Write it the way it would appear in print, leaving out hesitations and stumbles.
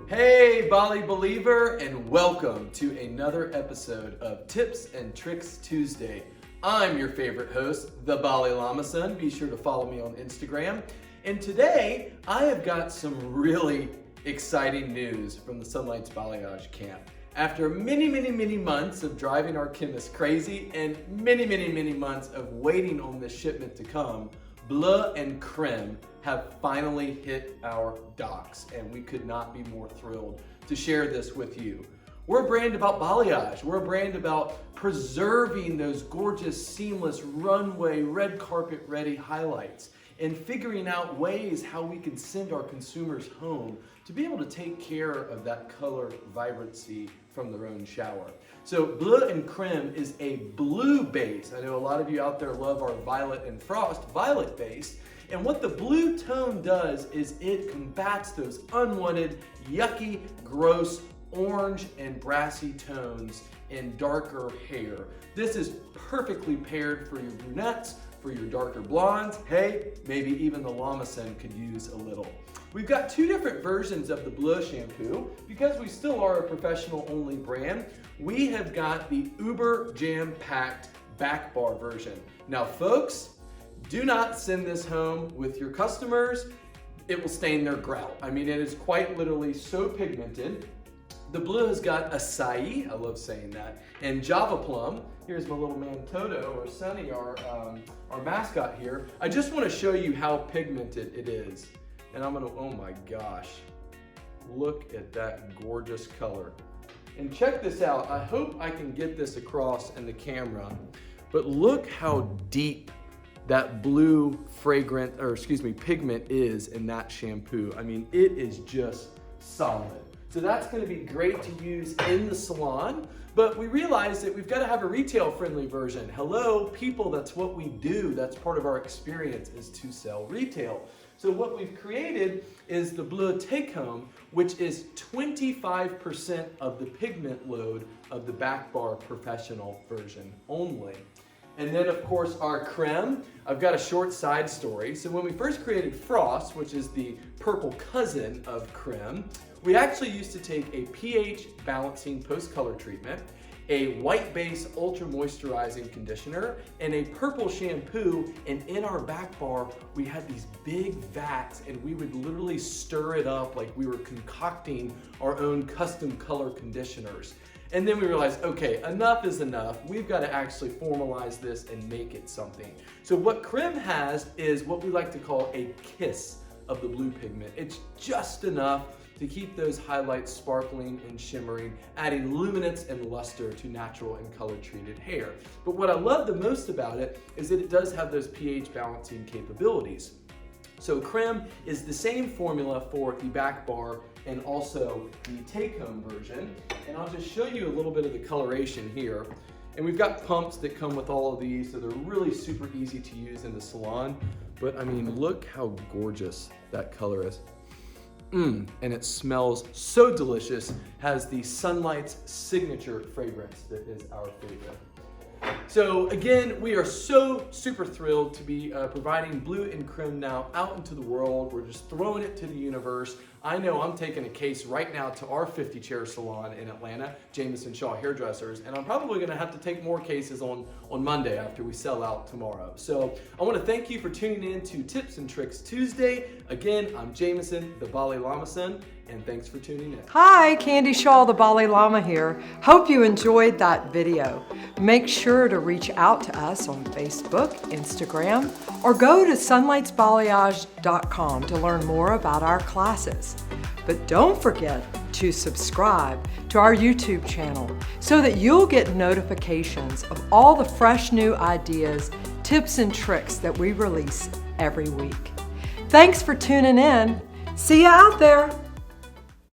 Hey, Bali Believer, and welcome to another episode of Tips and Tricks Tuesday. I'm your favorite host, the Bali Lama Son. Be sure to follow me on Instagram. And today, I have got some really exciting news from the Sunlights Balayage camp. After many months of driving our chemists crazy and many months of waiting on this shipment to come, Bleu and Creme have finally hit our docks, and we could not be more thrilled to share this with you. We're a brand about balayage. We're a brand about preserving those gorgeous, seamless, runway, red carpet ready highlights and figuring out ways how we can send our consumers home to be able to take care of that color vibrancy from their own shower. So Bleu and Creme is a blue base. I know a lot of you out there love our Violet and Frost violet base. And what the blue tone does is it combats those unwanted, yucky, gross orange and brassy tones in darker hair. This is perfectly paired for your brunettes, for your darker blondes. Hey, maybe even the Lama Son could use a little. We've got two different versions of the Bleu shampoo. Because we still are a professional only brand, we have got the uber jam-packed back bar version. Now folks, do not send this home with your customers. It will stain their grout. I mean, it is quite literally so pigmented. The Bleu has got acai, I love saying that, and Java plum. Here's my little man Toto, or Sunny, our mascot here. I just want to show you how pigmented it is. And I'm gonna, oh my gosh, look at that gorgeous color. And check this out. I hope I can get this across in the camera, but look how deep that blue pigment is in that shampoo. I mean, it is just solid. So that's gonna be great to use in the salon, but we realized that we've gotta have a retail friendly version. Hello, people, that's what we do. That's part of our experience, is to sell retail. So what we've created is the Bleu Take Home, which is 25% of the pigment load of the Back Bar Professional version only. And then of course our Creme, I've got a short side story. So when we first created Frost, which is the purple cousin of Creme, we actually used to take a pH balancing post-color treatment, a white base ultra moisturizing conditioner, and a purple shampoo, and in our back bar we had these big vats and we would literally stir it up like we were concocting our own custom color conditioners. And then we realized, okay, enough is enough. We've got to actually formalize this and make it something. So what Creme has is what we like to call a kiss of the blue pigment. It's just enough to keep those highlights sparkling and shimmering, adding luminance and luster to natural and color treated hair. But what I love the most about it is that it does have those pH balancing capabilities. So Creme is the same formula for the back bar and also the take home version. And I'll just show you a little bit of the coloration here. And we've got pumps that come with all of these, so they're really super easy to use in the salon. But I mean, look how gorgeous that color is. And it smells so delicious, has the Sunlight's signature fragrance that is our favorite. So again, we are so super thrilled to be providing Bleu and Creme now out into the world. We're just throwing it to the universe. I know I'm taking a case right now to our 50 chair salon in Atlanta, Jamison Shaw Hairdressers, and I'm probably gonna have to take more cases on Monday after we sell out tomorrow. So I wanna thank you for tuning in to Tips and Tricks Tuesday. Again, I'm Jamison, the Bali Lama Son, and thanks for tuning in. Hi, Candy Shaw, the Bali Lama here. Hope you enjoyed that video. Make sure to reach out to us on Facebook, Instagram, or go to sunlightsbalayage.com to learn more about our classes. But don't forget to subscribe to our YouTube channel so that you'll get notifications of all the fresh new ideas, tips, and tricks that we release every week. Thanks for tuning in. See you out there.